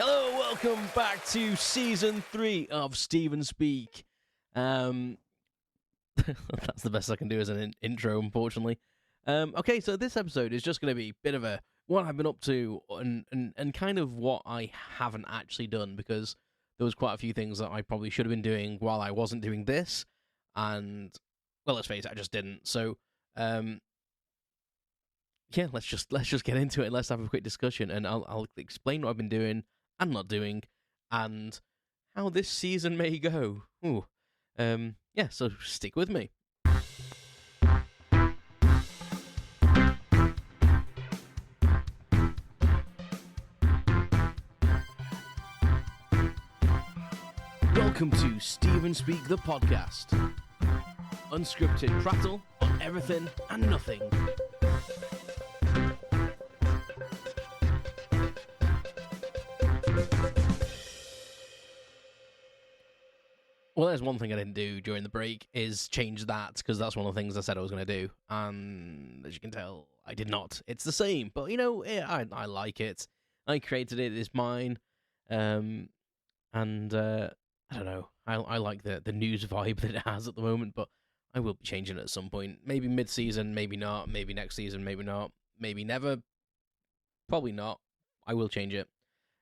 Hello, welcome back to Season 3 of Steven Speak. That's the best I can do as an intro, unfortunately. Okay, so this episode is just going to be a bit of a what I've been up to and kind of what I haven't actually done, because there was quite a few things that I probably should have been doing while I wasn't doing this, and, well, let's face it, I just didn't. So, yeah, let's just get into it. Let's have a quick discussion, and I'll explain what I've been doing and not doing, and how this season may go. Ooh. Yeah, so stick with me. Welcome to Steven Speak the podcast. Unscripted prattle on everything and nothing. Well, there's one thing I didn't do during the break, is change that, because that's one of the things I said I was going to do. And as you can tell, I did not. It's the same, but, you know, I like it. I created it, it's mine. And, I don't know, I like the news vibe that it has at the moment, but I will be changing it at some point. Maybe mid-season, maybe not. Maybe next season, maybe not. Maybe never. Probably not. I will change it.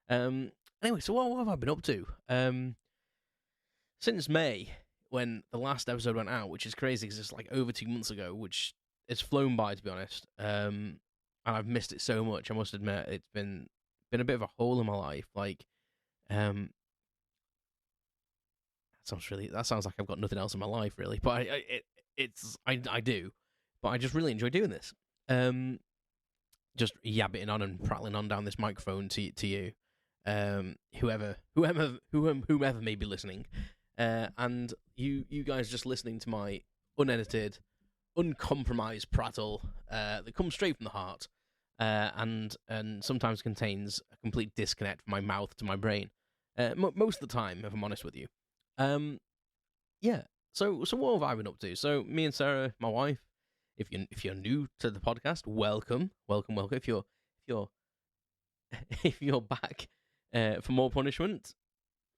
Anyway, so what have I been up to? Since May, when the last episode went out, which is crazy because it's like over 2 months ago, which it's flown by, to be honest, and I've missed it so much. I must admit, it's been a bit of a hole in my life. Like, that sounds like I've got nothing else in my life, really. But I do, but I just really enjoy doing this. Just yabbing on and prattling on down this microphone to you, whoever may be listening. And you guys just listening to my unedited, uncompromised prattle that comes straight from the heart, and sometimes contains a complete disconnect from my mouth to my brain. Most of the time, if I'm honest with you. Yeah. So what have I been up to? So me and Sarah, my wife, if you're new to the podcast, welcome. If you're back for more punishment,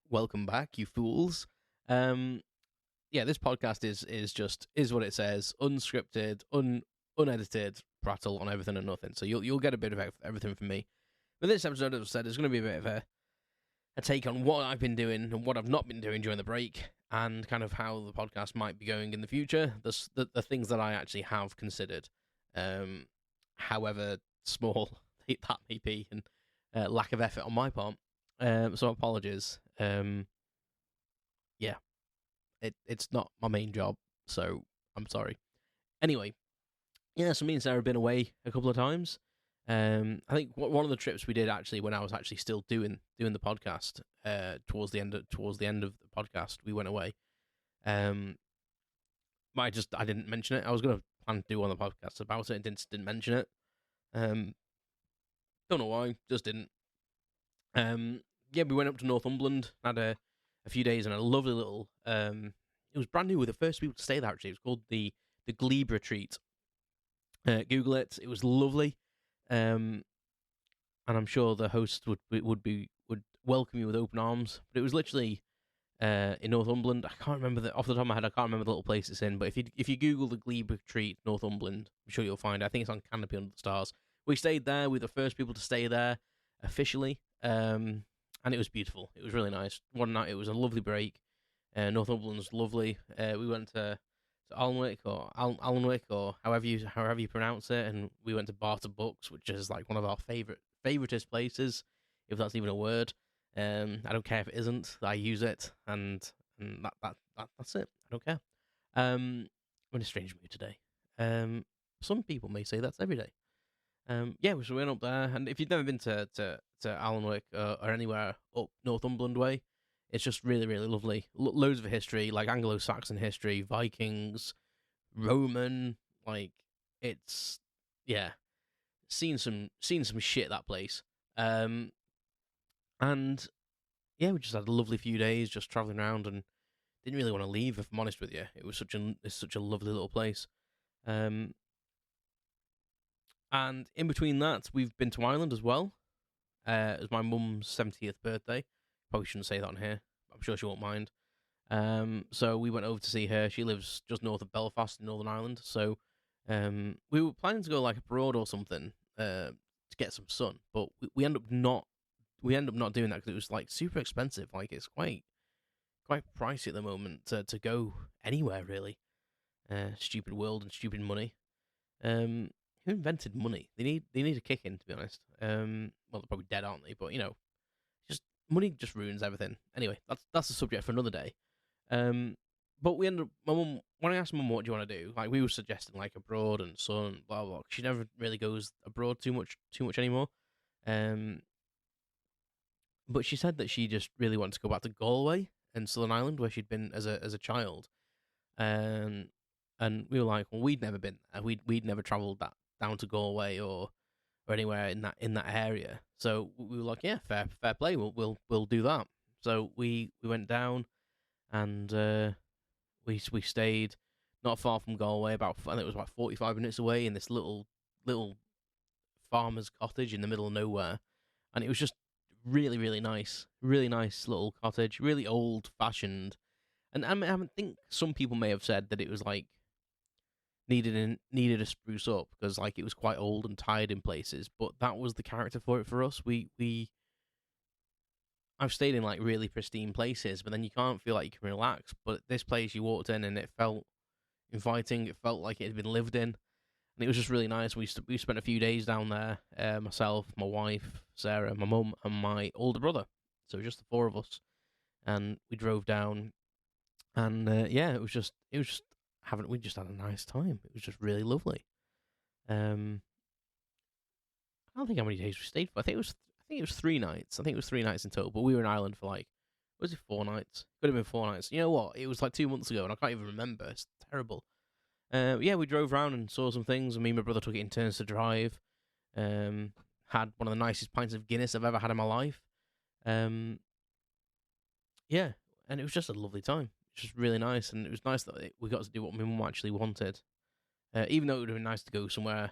welcome back, you fools. Yeah, this podcast is what it says: unscripted, unedited prattle on everything and nothing. So you'll get a bit of everything from me. But this episode, as I said, is going to be a bit of a take on what I've been doing and what I've not been doing during the break, and kind of how the podcast might be going in the future. The things that I actually have considered, however small that may be, and lack of effort on my part. So apologies. Yeah, it's not my main job, so I'm sorry. Anyway, yeah, so me and Sarah have been away a couple of times. I think one of the trips we did, actually, when I was actually still doing the podcast, towards the end of the podcast, we went away. But I didn't mention it. I was going to plan to do one of the podcasts about it, and didn't mention it. Don't know why, just didn't. Yeah, we went up to Northumberland, had a few days in a lovely little. It was brand new. We were the first people to stay there. Actually, it was called the Glebe Retreat. Google it. It was lovely. And I'm sure the host would welcome you with open arms. But it was literally in Northumberland. I can't remember off the top of my head. I can't remember the little place it's in. But if you Google the Glebe Retreat Northumberland, I'm sure you'll find it. I think it's on Canopy Under the Stars. We stayed there. We were the first people to stay there officially. And it was beautiful. It was really nice. One night, it was a lovely break. Northumberland was lovely. We went to Alnwick or however you pronounce it, and we went to Barter Books, which is like one of our favoritist places, if that's even a word. I don't care if it isn't. I use it, and that's it. I don't care. I'm in a strange mood today. Some people may say that's every day. Yeah, so we went up there, and if you've never been to Alnwick or anywhere up Northumberland way, it's just really, really lovely. Loads of history, like Anglo-Saxon history, Vikings, Roman. Like, it's, yeah, seen some shit, that place. And yeah, we just had a lovely few days just traveling around, and didn't really want to leave, if I'm honest with you. It's such a lovely little place. And in between that, we've been to Ireland as well. It was my mum's 70th birthday. Probably shouldn't say that on here. I'm sure she won't mind. So we went over to see her. She lives just north of Belfast in Northern Ireland. So we were planning to go like abroad or something to get some sun, but we end up not doing that because it was like super expensive. Like it's quite pricey at the moment to go anywhere really. Stupid world and stupid money. Who invented money? They need a kick in, to be honest. Well, they're probably dead, aren't they? But just money just ruins everything. Anyway, that's a subject for another day. But we ended up. My mum, when I asked mum what do you want to do, like we were suggesting like abroad and sun, blah blah. She never really goes abroad too much anymore. Um, but she said that she just really wanted to go back to Galway and Southern Ireland, where she'd been as a child. Um, and we were like, well, we'd never been there. We'd never travelled that down to Galway or anywhere in that area. So we were like, yeah, fair play. We'll do that. So we went down and we stayed not far from Galway. I think it was about 45 minutes away in this little farmer's cottage in the middle of nowhere, and it was just really nice, really nice little cottage, really old fashioned. And I think some people may have said that it was like needed a spruce up because like it was quite old and tired in places, but that was the character for it for us. I've stayed in like really pristine places, but then you can't feel like you can relax. But this place you walked in and it felt inviting. It felt like it had been lived in, and it was just really nice. We spent a few days down there. Myself, my wife, Sarah, my mum, and my older brother. So just the four of us, and we drove down. And yeah, it was just we just had a nice time. It was just really lovely. I don't think how many days we stayed for. I think it was 3 nights. I think it was 3 nights in total. But we were in Ireland for like, was it 4 nights? Could have been 4 nights. You know what? It was like 2 months ago, and I can't even remember. It's terrible. Yeah, we drove around and saw some things. And me and my brother took it in turns to drive. Had one of the nicest pints of Guinness I've ever had in my life. Yeah, and it was just a lovely time. It was just really nice, and it was nice that we got to do what my mum actually wanted. Even though it would have been nice to go somewhere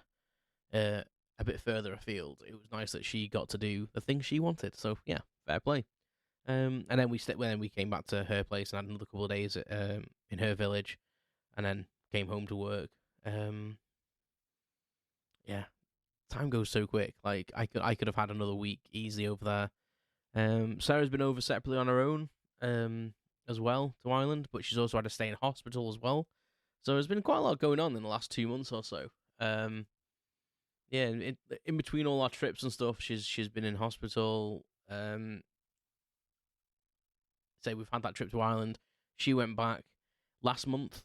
a bit further afield, it was nice that she got to do the things she wanted. So yeah, fair play. And then we came back to her place and had another couple of days in her village, and then came home to work. Yeah, time goes so quick. Like I could have had another week easy over there. Sarah's been over separately on her own as well to Ireland, but she's also had to stay in hospital as well. So there's been quite a lot going on in the last 2 months or so. Yeah, in between all our trips and stuff, she's been in hospital. Say we've had that trip to Ireland. She went back last month.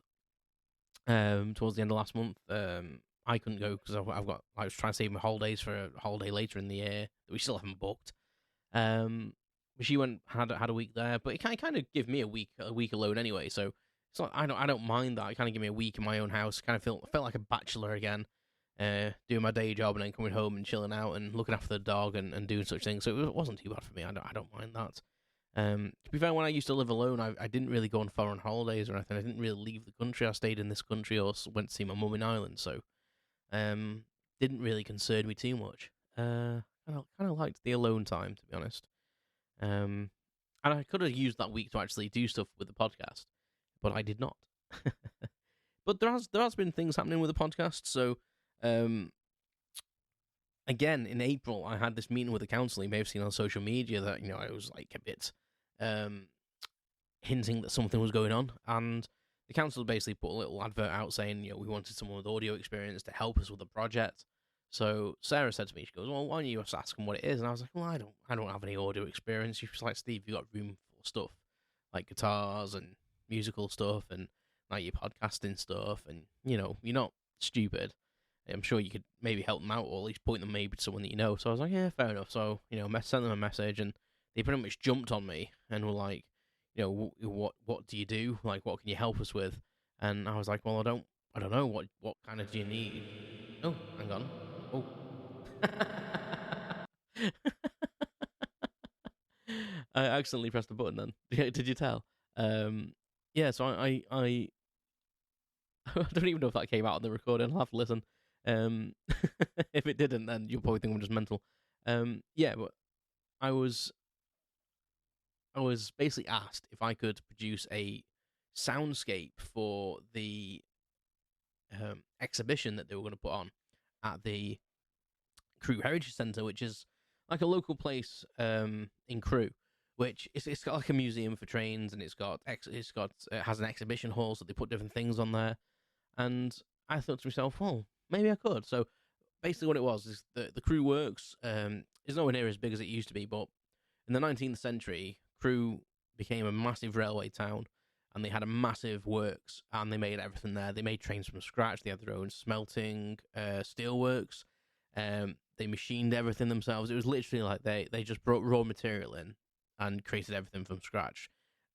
Towards the end of last month. I couldn't go because I was trying to save my holidays for a holiday later in the year that we still haven't booked. But she had a week there, but it kind of give me a week alone anyway. So it's like I don't mind that. It kind of give me a week in my own house. Kind of felt like a bachelor again. Doing my day job and then coming home and chilling out and looking after the dog and doing such things. So it wasn't too bad for me. I don't mind that. To be fair, when I used to live alone, I didn't really go on foreign holidays or anything. I didn't really leave the country. I stayed in this country or went to see my mum in Ireland. So didn't really concern me too much. I kind of liked the alone time, to be honest. And I could have used that week to actually do stuff with the podcast, but I did not. But there has been things happening with the podcast. So again, in April, I had this meeting with the council. You may have seen on social media that I was like a bit hinting that something was going on, and the council basically put a little advert out saying we wanted someone with audio experience to help us with the project. So Sarah said to me, she goes, "Well, why don't you just ask them what it is?" And I was like, "Well, I don't have any audio experience." She was like, "Steve, you got room for stuff like guitars and musical stuff and like your podcasting stuff, and you're not stupid. I'm sure you could maybe help them out, or at least point them maybe to someone that you know." So I was like, "Yeah, fair enough." So sent them a message, and they pretty much jumped on me and were like, what do you do? Like, what can you help us with? And I was like, "Well, I don't know. What kind of do you need?" Oh, hang on. Oh. I accidentally pressed the button then. Did you tell? Yeah, so I I don't even know if that came out on the recording. I'll have to listen. If it didn't, then you'll probably think I'm just mental. Yeah, but I was I was basically asked if I could produce a soundscape for the exhibition that they were going to put on at the Crewe Heritage Centre, which is like a local place in Crewe, which it's got like a museum for trains, and it has an exhibition hall, so they put different things on there. And I thought to myself, well, maybe I could. So basically, what it was is the Crewe Works is nowhere near as big as it used to be, but in the 19th century, Crewe became a massive railway town, and they had a massive works, and they made everything there. They made trains from scratch. They had their own smelting, steelworks. They machined everything themselves. It was literally like they just brought raw material in and created everything from scratch.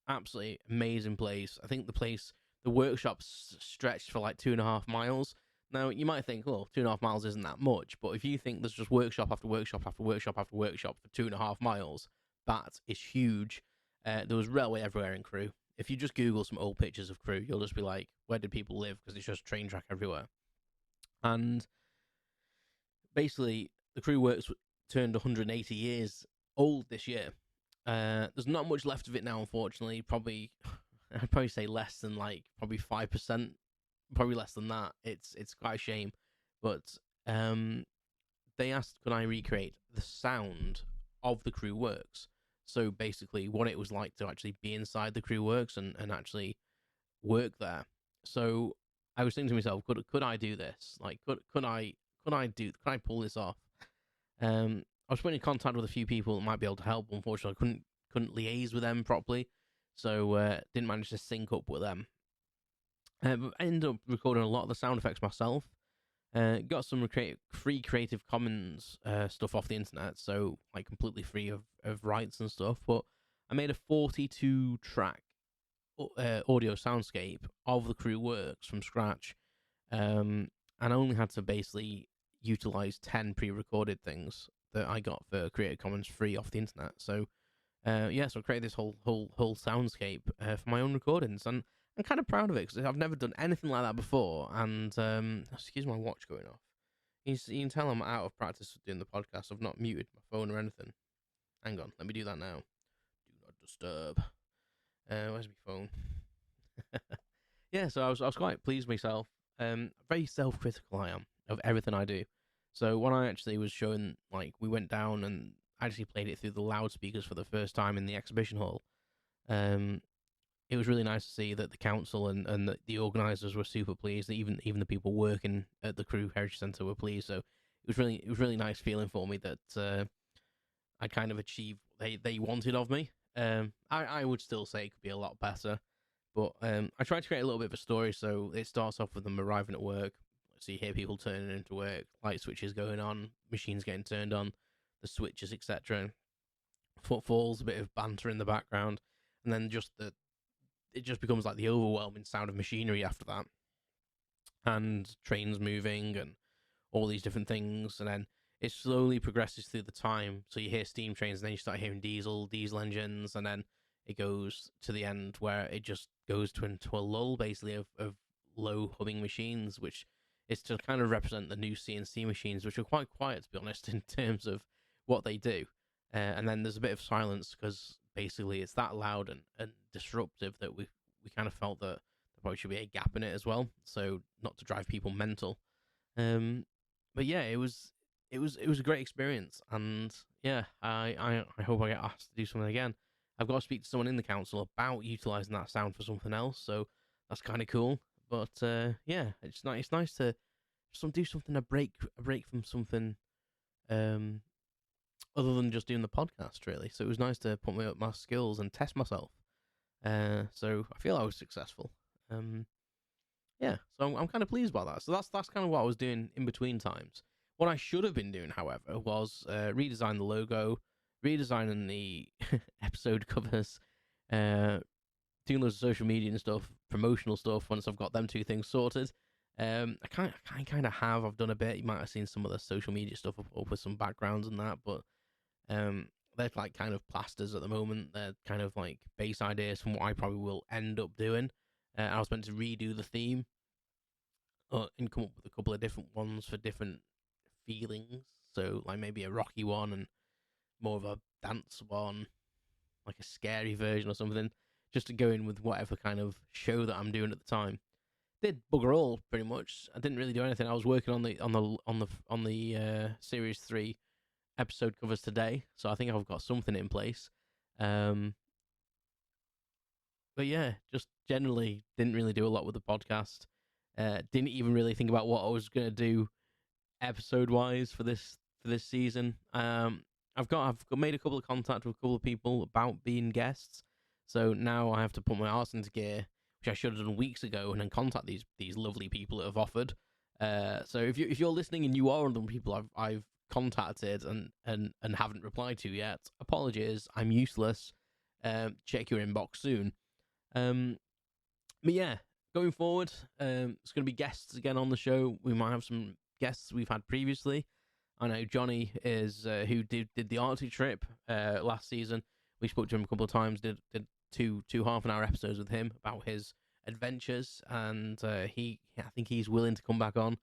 Absolutely amazing place. I think the workshop stretched for like 2.5 miles. Now, you might think, oh, 2.5 miles isn't that much, but if you think there's just workshop after workshop after workshop after workshop for 2.5 miles, that is huge. There was railway everywhere in Crewe. If you just Google some old pictures of Crewe, you'll just be like, where did people live? Because it's just train track everywhere. And basically, the Crewe Works turned 180 years old this year. There's not much left of it now, unfortunately. I'd probably say less than like probably 5%, probably less than that. It's quite a shame, but they asked could I recreate the sound of the Crewe Works. So basically, what it was like to actually be inside the Crewe Works and actually work there. So I was thinking to myself, could I do this? Like, could I pull this off? I was putting in contact with a few people that might be able to help. Unfortunately, I couldn't liaise with them properly, so didn't manage to sync up with them. But I ended up recording a lot of the sound effects myself. Got some free Creative Commons stuff off the internet, so like completely free of rights and stuff. But I made a 42-track audio soundscape of the Crewe Works from scratch, and I only had to basically utilize 10 pre-recorded things that I got for Creative Commons free off the internet. So so I created this whole soundscape for my own recordings, and I'm kind of proud of it because I've never done anything like that before. And excuse my watch going off. You can tell I'm out of practice doing the podcast. I've not muted my phone or anything. Hang on, let me do that now. Do not disturb. Where's my phone? Yeah, so I was quite pleased with myself. Very self-critical I am of everything I do. So when I actually was showing, like, we went down and actually played it through the loudspeakers for the first time in the exhibition hall. It was really nice to see that the council and the organisers were super pleased. That even the people working at the Crewe Heritage Centre were pleased. So it was really nice feeling for me that I kind of achieved what they wanted of me. I would still say it could be a lot better, but I tried to create a little bit of a story. So it starts off with them arriving at work. So you hear people turning into work, light switches going on, machines getting turned on, the switches, etc. Footfalls, a bit of banter in the background, and then it just becomes like the overwhelming sound of machinery after that, and trains moving and all these different things, and then it slowly progresses through the time. So you hear steam trains, and then you start hearing diesel engines, and then it goes to the end where it just goes into a lull, basically, of low humming machines, which is to kind of represent the new CNC machines, which are quite quiet, to be honest, in terms of what they do. And then there's a bit of silence because basically it's that loud and disruptive that we kind of felt that there probably should be a gap in it as well, so not to drive people mental. But yeah, it was a great experience, and yeah, I hope I get asked to do something again. I've got to speak to someone in the council about utilising that sound for something else, so that's kind of cool. But yeah, it's nice to do something, a break from something other than just doing the podcast, really. So it was nice to put my skills and test myself. So I feel I was successful. Yeah, so I'm kind of pleased by that. So that's kind of what I was doing in between times. What I should have been doing, however, was redesign the logo, redesigning the episode covers, doing loads of social media and stuff, promotional stuff. Once I've got them two things sorted, I kind of have. I've done a bit. You might have seen some of the social media stuff up with some backgrounds and that, but they're like kind of plasters at the moment. They're kind of like base ideas from what I probably will end up doing. I was meant to redo the theme and come up with a couple of different ones for different feelings. So like maybe a rocky one and more of a dance one, like a scary version or something, just to go in with whatever kind of show that I'm doing at the time. Did bugger all pretty much. I didn't really do anything. I was working on the series 3 episode covers today, so I think I've got something in place. Um, but yeah, just generally didn't really do a lot with the podcast. Didn't even really think about what I was gonna do episode wise for this season. I've made a couple of contacts with a couple of people about being guests, so now I have to put my arse into gear, which I should have done weeks ago, and then contact these lovely people that have offered. So if you're listening and you are one of the people I've contacted and haven't replied to yet, apologies, I'm useless. Check your inbox soon. But yeah, going forward, it's going to be guests again on the show. We might have some guests we've had previously. I know Johnny is who did the Arctic trip last season. We spoke to him a couple of times. Did two half-an-hour episodes with him about his adventures, and I think he's willing to come back on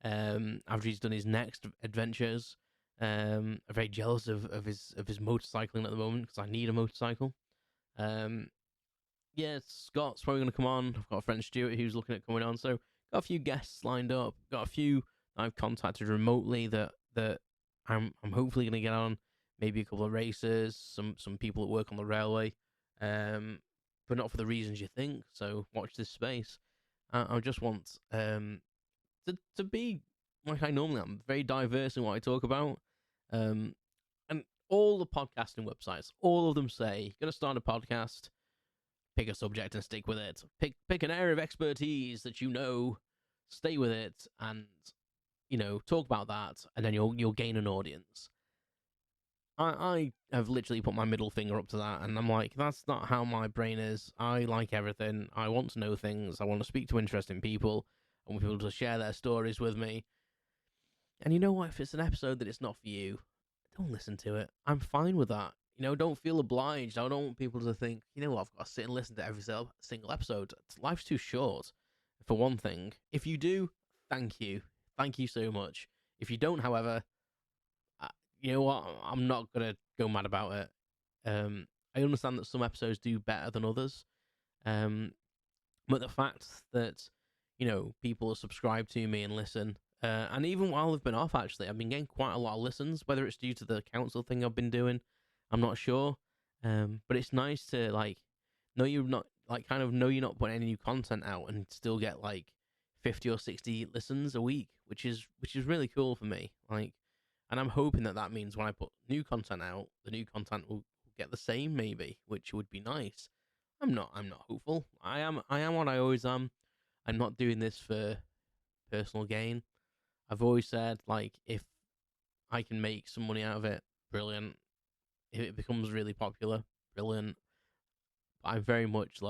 after he's done his next adventures. I'm very jealous of his motorcycling at the moment because I need a motorcycle. Yeah, Scott's probably going to come on. I've got a friend Stuart who's looking at coming on. So got a few guests lined up. Got a few I've contacted remotely that I'm hopefully going to get on. Maybe a couple of racers, some people that work on the railway, but not for the reasons you think. So watch this space. I just want to be like I normally am, very diverse in what I talk about. And all the podcasting websites, all of them say, you're going to start a podcast, pick a subject and stick with it. Pick an area of expertise that you know, stay with it, and talk about that, and then you'll gain an audience. I have literally put my middle finger up to that, and I'm like, that's not how my brain is. I like everything. I want to know things. I want to speak to interesting people. I want people to share their stories with me. And you know what? If it's an episode that it's not for you, don't listen to it. I'm fine with that. Don't feel obliged. I don't want people to think, I've got to sit and listen to every single episode. Life's too short, for one thing. If you do, thank you. Thank you so much. If you don't, however, you know what? I'm not going to go mad about it. I understand that some episodes do better than others. But the fact that, people subscribe to me and listen, and even while I've been off, actually, I've been getting quite a lot of listens, whether it's due to the council thing I've been doing, I'm not sure. But it's nice to, know you're not putting any new content out and still get, 50 or 60 listens a week, which is really cool for me. And I'm hoping that means when I put new content out, the new content will get the same, maybe, which would be nice. I'm not hopeful. I am what I always am. I'm not doing this for personal gain. I've always said, if I can make some money out of it, brilliant. If it becomes really popular, brilliant. But I'm very much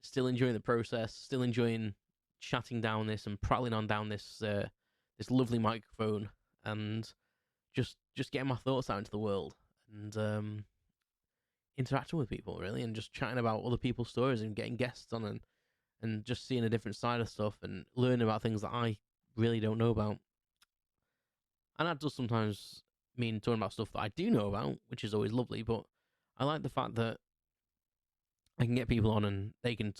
still enjoying the process, still enjoying chatting down this and prattling on down this this lovely microphone, and just getting my thoughts out into the world, and interacting with people, really, and just chatting about other people's stories and getting guests on, and just seeing a different side of stuff and learning about things that I really don't know about. And that does sometimes mean talking about stuff that I do know about, which is always lovely, but I like the fact that I can get people on and they can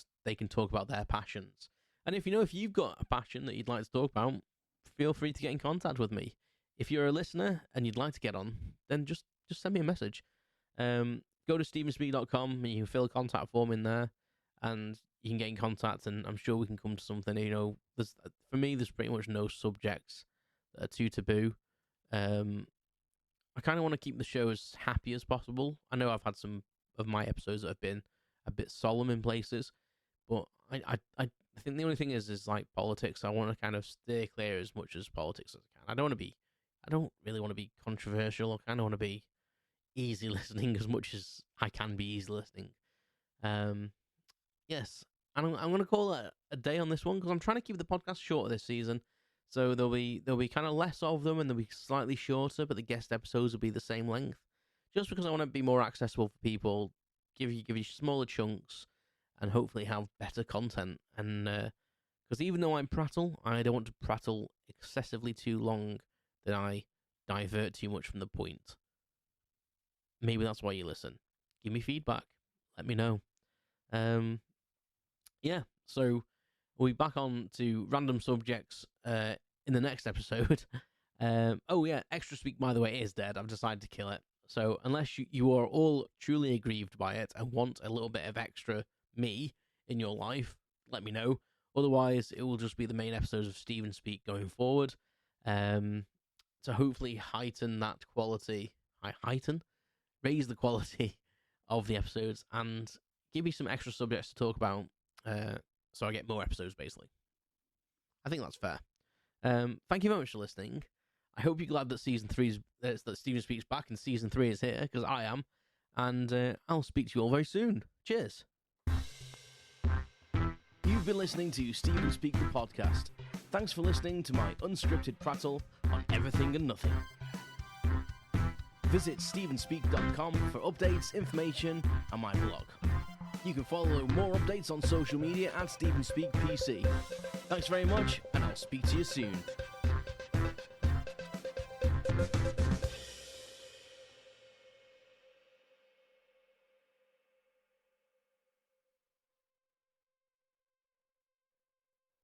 talk about their passions. And if you've got a passion that you'd like to talk about, feel free to get in contact with me. If you're a listener and you'd like to get on, then just send me a message. Go to stevenspeak.com and you can fill a contact form in there, and you can get in contact, and I'm sure we can come to something. For me, there's pretty much no subjects that are too taboo. I kind of want to keep the show as happy as possible. I know I've had some of my episodes that have been a bit solemn in places, but I think the only thing is politics. I want to kind of steer clear as much as politics as I can. I don't really want to be controversial. I kind of want to be easy listening as much as I can be easy listening. Yes, and I'm going to call it a day on this one because I'm trying to keep the podcast shorter this season. So there'll be kind of less of them, and they'll be slightly shorter, but the guest episodes will be the same length. Just because I want to be more accessible for people, give you smaller chunks, and hopefully have better content. And because even though I'm Prattle, I don't want to prattle excessively too long that I divert too much from the point. maybe that's why you listen. Give me feedback. Let me know. Yeah, so we'll be back on to random subjects in the next episode. Oh yeah, Extra Speak, by the way, is dead. I've decided to kill it. So unless you are all truly aggrieved by it and want a little bit of extra me in your life, let me know. Otherwise, it will just be the main episodes of Stephen Speak going forward. To hopefully heighten that quality, raise the quality of the episodes and give me some extra subjects to talk about, so I get more episodes, basically. I think that's fair. Thank you very much for listening. I hope you're glad that that Stephen Speaks back and season 3 is here, because I am. And I'll speak to you all very soon. Cheers. You've been listening to Stephen Speak the podcast. Thanks for listening to my unscripted prattle on everything and nothing. Visit stephenspeak.com for updates, information, and my blog. You can follow more updates on social media at StephenSpeakPC. Thanks very much, and I'll speak to you soon.